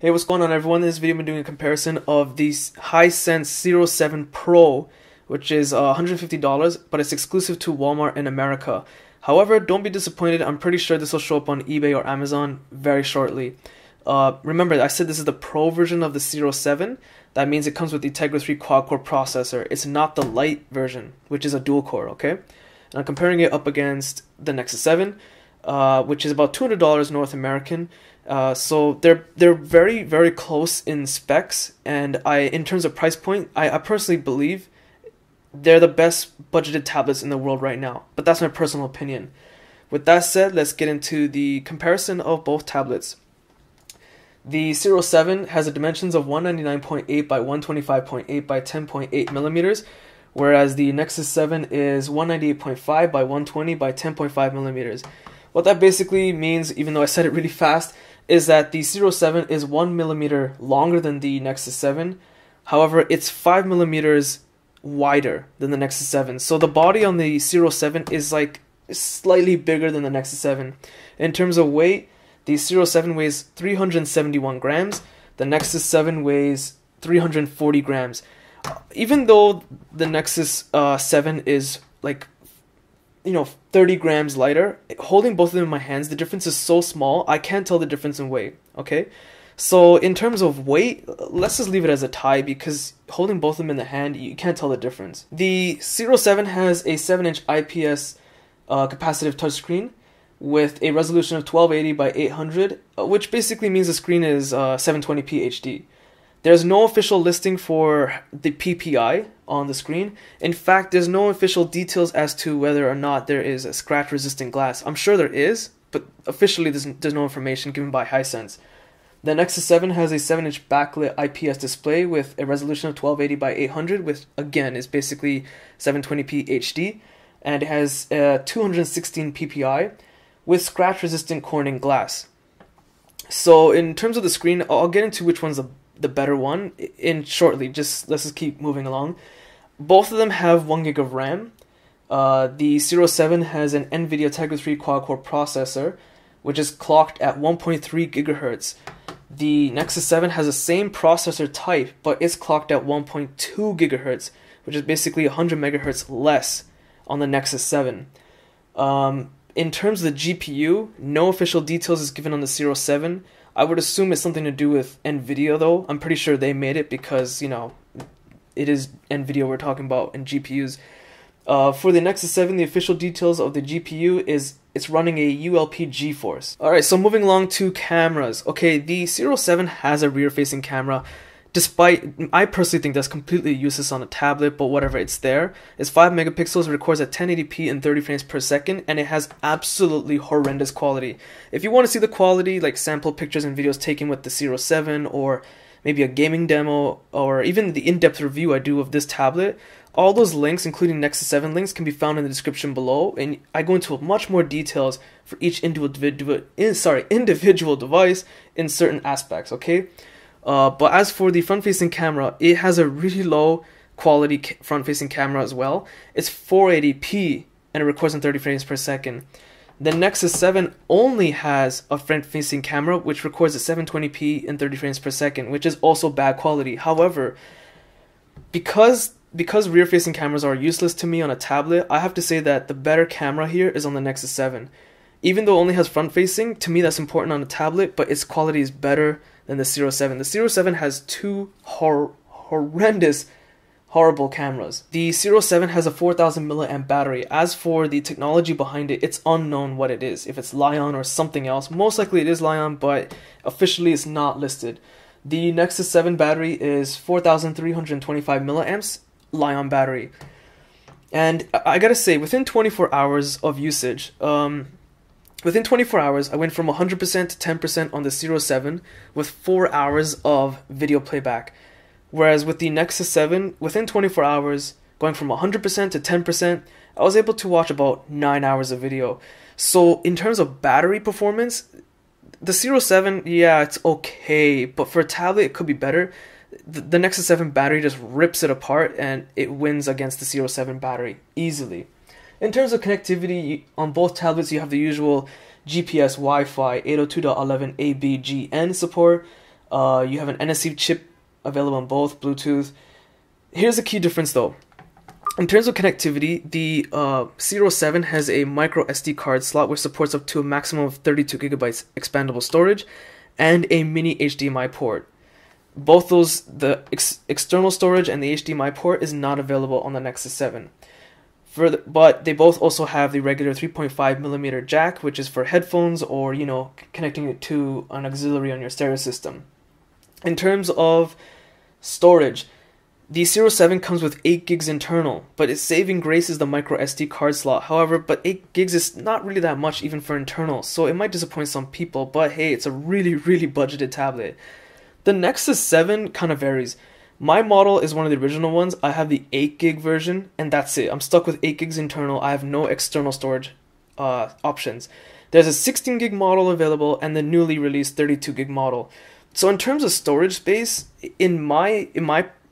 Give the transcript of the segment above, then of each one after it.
Hey, what's going on everyone? In this video I'm doing a comparison of the Hisense Sero 7 Pro, which is $150, but it's exclusive to Walmart in America. However, don't be disappointed, I'm pretty sure this will show up on eBay or Amazon very shortly. Remember, I said this is the Pro version of the Sero 7. That means it comes with the Tegra 3 quad-core processor. It's not the Lite version, which is a dual-core, okay? And I'm comparing it up against the Nexus 7, which is about $200 North American. So they're very, very close in specs, and in terms of price point, I personally believe they're the best budgeted tablets in the world right now. But that's my personal opinion. With that said, let's get into the comparison of both tablets. The Sero 7 has the dimensions of 199.8 by 125.8 by 10.8 millimeters, whereas the Nexus 7 is 198.5 by 120 by 10.5 millimeters. What that basically means, even though I said it really fast, is that the Sero 7 is 1 millimeter longer than the Nexus 7. However, it's 5 millimeters wider than the Nexus 7. So the body on the Sero 7 is like slightly bigger than the Nexus 7. In terms of weight, the Sero 7 weighs 371 grams. The Nexus 7 weighs 340 grams. Even though the Nexus 7 is like 30 grams lighter, holding both of them in my hands, the difference is so small, I can't tell the difference in weight, okay? So in terms of weight, let's just leave it as a tie, because holding both of them in the hand, you can't tell the difference. The Sero 7 has a 7-inch IPS capacitive touchscreen with a resolution of 1280 by 800, which basically means the screen is 720p HD. There's no official listing for the PPI on the screen. In fact, there's no official details as to whether or not there is a scratch-resistant glass. I'm sure there is, but officially there's no information given by Hisense. The Nexus 7 has a 7-inch backlit IPS display with a resolution of 1280 by 800, which again is basically 720p HD, and it has 216 PPI with scratch-resistant Corning glass. So in terms of the screen, I'll get into which one's the better one in shortly. Let's just keep moving along. Both of them have 1 gig of RAM. The Sero 7 has an NVIDIA Tegra 3 quad-core processor, which is clocked at 1.3 gigahertz. The Nexus 7 has the same processor type, but it's clocked at 1.2 gigahertz, which is basically 100 megahertz less on the Nexus 7. In terms of the GPU, no official details is given on the Sero 7. I would assume it's something to do with NVIDIA though. I'm pretty sure they made it because, it is NVIDIA we're talking about in GPUs. For the Nexus 7, the official details of the GPU is it's running a ULP GeForce. Alright, so moving along to cameras. Okay, the Sero 7 has a rear-facing camera. Despite, I personally think that's completely useless on a tablet, but whatever, it's there. It's 5 megapixels, records at 1080p and 30 frames per second, and it has absolutely horrendous quality. If you want to see the quality, like sample pictures and videos taken with the Sero 7, or maybe a gaming demo, or even the in-depth review I do of this tablet, all those links, including Nexus 7 links, can be found in the description below, and I go into much more details for each individual device in certain aspects, okay? But as for the front-facing camera, it has a really low quality front-facing camera as well. It's 480p and it records in 30 frames per second. The Nexus 7 only has a front-facing camera which records at 720p and 30 frames per second, which is also bad quality. However, because rear-facing cameras are useless to me on a tablet, I have to say that the better camera here is on the Nexus 7. Even though it only has front-facing, to me that's important on a tablet, but its quality is better than the Sero 7. The Sero 7 has two horrible cameras. The Sero 7 has a 4000 milliamp battery. As for the technology behind it, it's unknown what it is. If it's Li-ion or something else, most likely it is Li-ion, but officially it's not listed. The Nexus 7 battery is 4325 milliamps Li-ion battery. And I gotta say, within 24 hours of usage, within 24 hours, I went from 100% to 10% on the Sero 7 with 4 hours of video playback. Whereas with the Nexus 7, within 24 hours, going from 100% to 10%, I was able to watch about 9 hours of video. So in terms of battery performance, the Sero 7, yeah, it's okay, but for a tablet, it could be better. The Nexus 7 battery just rips it apart and it wins against the Sero 7 battery easily. In terms of connectivity, on both tablets you have the usual GPS, Wi-Fi, 802.11 ABGN support. You have an NFC chip available on both, Bluetooth. Here's the key difference though. In terms of connectivity, the Sero 7 has a micro SD card slot which supports up to a maximum of 32 gigabytes expandable storage and a mini HDMI port. Both those, the external storage and the HDMI port, is not available on the Nexus 7. But they both also have the regular 3.5mm jack, which is for headphones or, you know, connecting it to an auxiliary on your stereo system. In terms of storage, the Sero 7 comes with 8 gigs internal, but its saving grace is the micro SD card slot. However, but 8 gigs is not really that much even for internal, so it might disappoint some people, but hey, it's a really budgeted tablet. The Nexus 7 kind of varies. My model is one of the original ones. I have the 8 gig version, and that's it. I'm stuck with 8 gigs internal. I have no external storage options. There's a 16 gig model available and the newly released 32 gig model. So in terms of storage space, in my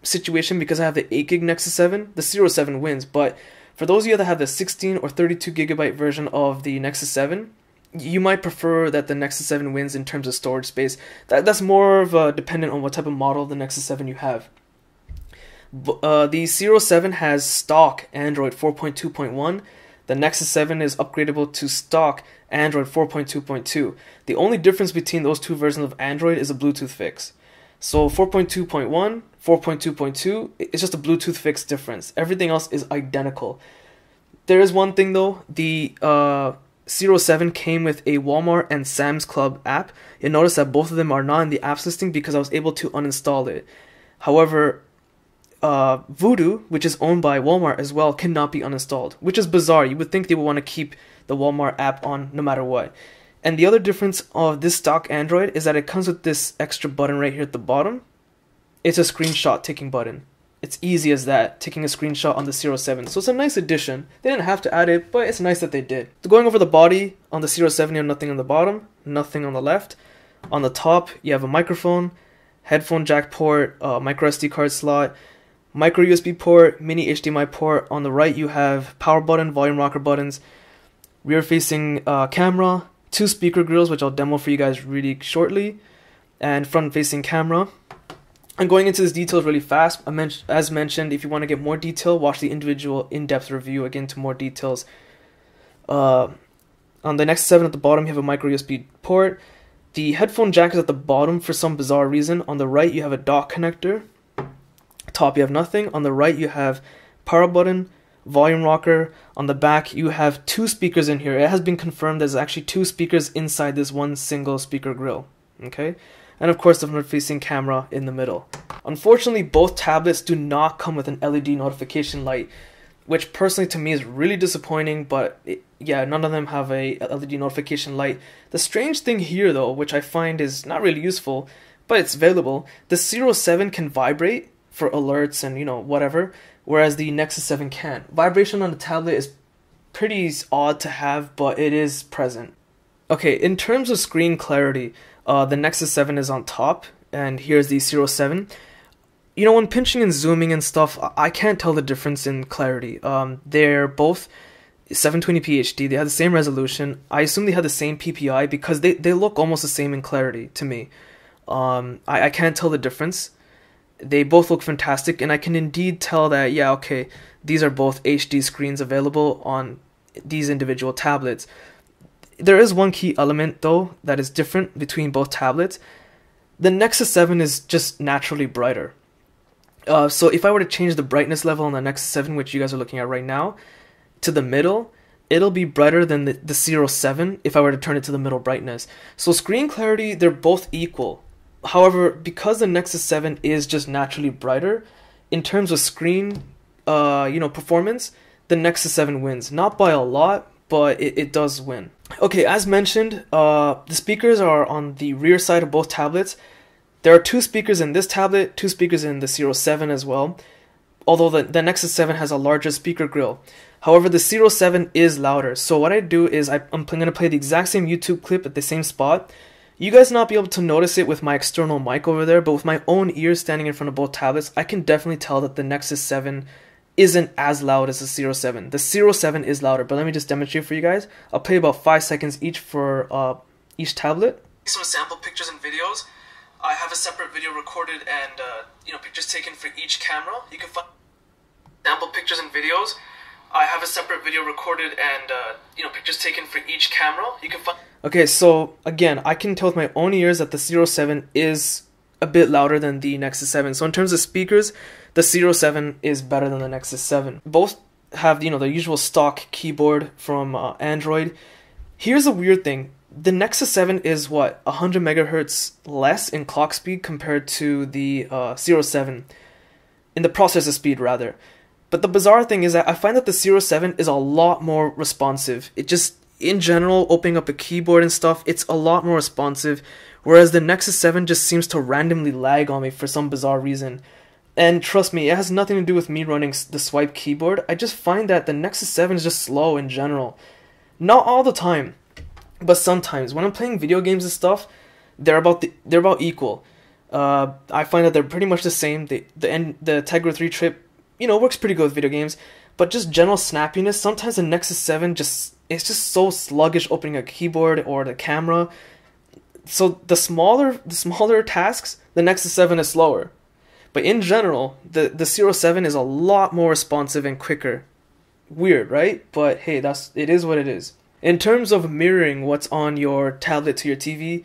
situation, because I have the 8 gig Nexus 7, the Sero 7 wins. But for those of you that have the 16 or 32 gigabyte version of the Nexus 7, you might prefer that the Nexus 7 wins in terms of storage space. That's more of dependent on what type of model of the Nexus 7 you have. The Sero 7 has stock Android 4.2.1. The Nexus 7 is upgradable to stock Android 4.2.2. The only difference between those two versions of Android is a Bluetooth fix. So 4.2.1, 4.2.2, it's just a Bluetooth fix difference. Everything else is identical. There is one thing though, the Sero 7 came with a Walmart and Sam's Club app. You'll notice that both of them are not in the apps listing because I was able to uninstall it. However, Voodoo, which is owned by Walmart as well, cannot be uninstalled, which is bizarre. You would think they would want to keep the Walmart app on no matter what. And the other difference of this stock Android is that it comes with this extra button right here at the bottom. It's a screenshot taking button. It's easy as that, taking a screenshot on the Sero 7. So it's a nice addition. They didn't have to add it, but it's nice that they did. So going over the body, on the Sero 7 you have nothing on the bottom, nothing on the left. On the top you have a microphone, headphone jack port, micro SD card slot, micro USB port, mini HDMI port. On the right you have power button, volume rocker buttons, rear facing camera, 2 speaker grills which I'll demo for you guys really shortly, and front facing camera. I'm going into this details really fast. As mentioned, if you want to get more detail, watch the individual in-depth review again to more details. On the Nexus 7 at the bottom, you have a micro USB port. The headphone jack is at the bottom for some bizarre reason. On the right, you have a dock connector. Top, you have nothing. On the right, you have power button, volume rocker. On the back, you have 2 speakers in here. It has been confirmed there's actually 2 speakers inside this one single speaker grill. Okay? And of course the front-facing camera in the middle. Unfortunately, both tablets do not come with an LED notification light, which personally to me is really disappointing, but yeah, none of them have a LED notification light. The strange thing here though, which I find is not really useful, but it's available, the Sero 7 can vibrate for alerts and, you know, whatever, whereas the Nexus 7 can't. Vibration on the tablet is pretty odd to have, but it is present. Okay, in terms of screen clarity, the Nexus 7 is on top, and here's the Sero 7. You know, when pinching and zooming and stuff, I can't tell the difference in clarity. They're both 720p HD, they have the same resolution. I assume they have the same PPI because they look almost the same in clarity to me. I can't tell the difference. They both look fantastic, and I can indeed tell that, yeah, okay, these are both HD screens available on these individual tablets. There is one key element though that is different between both tablets. The Nexus 7 is just naturally brighter. So if I were to change the brightness level on the Nexus 7, which you guys are looking at right now, to the middle, it'll be brighter than the Sero 7 if I were to turn it to the middle brightness. So screen clarity, they're both equal. However, because the Nexus 7 is just naturally brighter, in terms of screen performance, the Nexus 7 wins. Not by a lot, but it does win. Okay, as mentioned, the speakers are on the rear side of both tablets. There are 2 speakers in this tablet, 2 speakers in the Sero 7 as well, although the Nexus 7 has a larger speaker grill. However, the Sero 7 is louder, so what I do is I'm going to play the exact same YouTube clip at the same spot. You guys not be able to notice it with my external mic over there, but with my own ears standing in front of both tablets, I can definitely tell that the Nexus 7 isn't as loud as the Sero 7. The Sero 7 is louder, but let me just demonstrate for you guys. I'll play about 5 seconds each for each tablet. Some sample pictures and videos. I have a separate video recorded and pictures taken for each camera. You can find sample pictures and videos. I have a separate video recorded and pictures taken for each camera. You can find. Okay, so again, I can tell with my own ears that the Sero 7 is a bit louder than the Nexus 7. So in terms of speakers, the Sero 7 is better than the Nexus 7. Both have the usual stock keyboard from Android. Here's a weird thing. The Nexus 7 is what, 100 megahertz less in clock speed compared to the Sero 7, in the processor speed rather. But the bizarre thing is that I find that the Sero 7 is a lot more responsive. It just, in general, opening up a keyboard and stuff, it's a lot more responsive, whereas the Nexus 7 just seems to randomly lag on me for some bizarre reason. And trust me, it has nothing to do with me running the swipe keyboard. I just find that the Nexus 7 is just slow in general. Not all the time, but sometimes. When I'm playing video games and stuff, they're about equal. I find that they're pretty much the same. The Tegra 3 chip, works pretty good with video games, but just general snappiness, sometimes the Nexus 7 it's just so sluggish opening a keyboard or the camera. So the smaller tasks, the Nexus 7 is slower. But in general, the Sero 7 is a lot more responsive and quicker. Weird, right? But hey, it is what it is. In terms of mirroring what's on your tablet to your TV,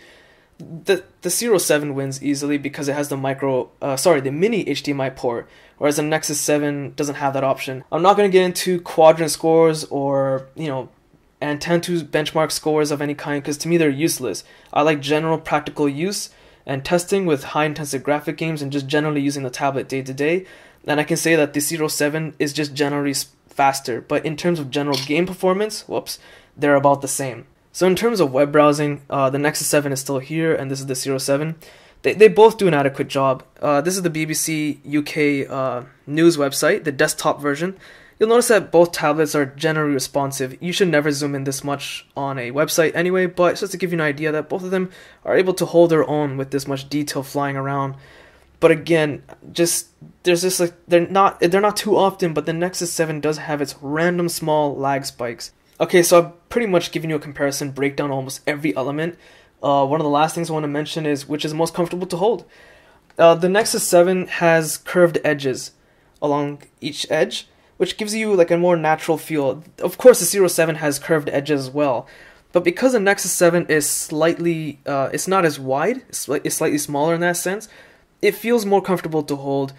the Sero 7 wins easily because it has the mini HDMI port, whereas the Nexus 7 doesn't have that option. I'm not going to get into quadrant scores or, Antutu benchmark scores of any kind because to me they're useless. I like general practical use and testing with high-intensive graphic games and just generally using the tablet day to day. And I can say that the Sero 7 is just generally faster, but in terms of general game performance, they're about the same. So in terms of web browsing, the Nexus 7 is still here, and this is the Sero 7. They both do an adequate job. This is the BBC UK news website, the desktop version. You'll notice that both tablets are generally responsive. You should never zoom in this much on a website anyway, but it's just to give you an idea that both of them are able to hold their own with this much detail flying around. But again, they're not too often, but the Nexus 7 does have its random small lag spikes. Okay, so I've pretty much given you a comparison, breakdown almost every element. One of the last things I want to mention is which is most comfortable to hold. The Nexus 7 has curved edges along each edge, which gives you like a more natural feel. Of course, the Sero 7 has curved edges as well, but because the Nexus 7 is slightly, it's not as wide, it's slightly smaller in that sense, it feels more comfortable to hold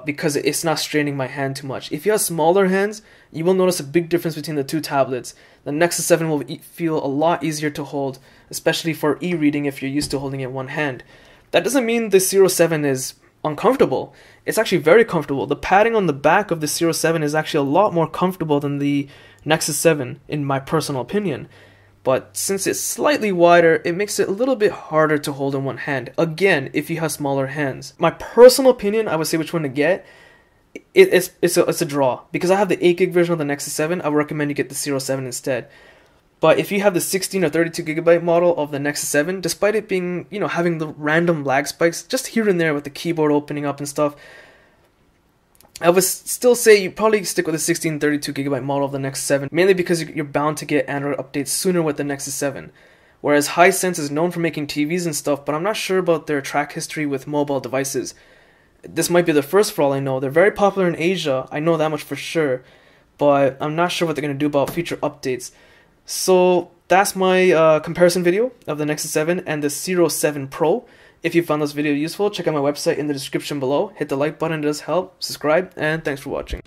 because it's not straining my hand too much. If you have smaller hands, you will notice a big difference between the two tablets. The Nexus 7 will feel a lot easier to hold, especially for e-reading if you're used to holding it in one hand. That doesn't mean the Sero 7 is uncomfortable. It's actually very comfortable. The padding on the back of the Sero 7 is actually a lot more comfortable than the Nexus 7, in my personal opinion. But since it's slightly wider, it makes it a little bit harder to hold in one hand. Again, if you have smaller hands. My personal opinion, I would say which one to get. It's a draw. Because I have the 8GB version of the Nexus 7, I would recommend you get the Sero 7 instead. But if you have the 16 or 32GB model of the Nexus 7, despite it being, having the random lag spikes just here and there with the keyboard opening up and stuff, I would still say you probably stick with the 16 32GB model of the Nexus 7, mainly because you're bound to get Android updates sooner with the Nexus 7. Whereas Hisense is known for making TVs and stuff, but I'm not sure about their track history with mobile devices. This might be the first for all I know. They're very popular in Asia, I know that much for sure, but I'm not sure what they're going to do about future updates. So that's my comparison video of the Nexus 7 and the Sero 7 Pro. If you found this video useful, check out my website in the description below. Hit the like button, it does help. Subscribe, and thanks for watching.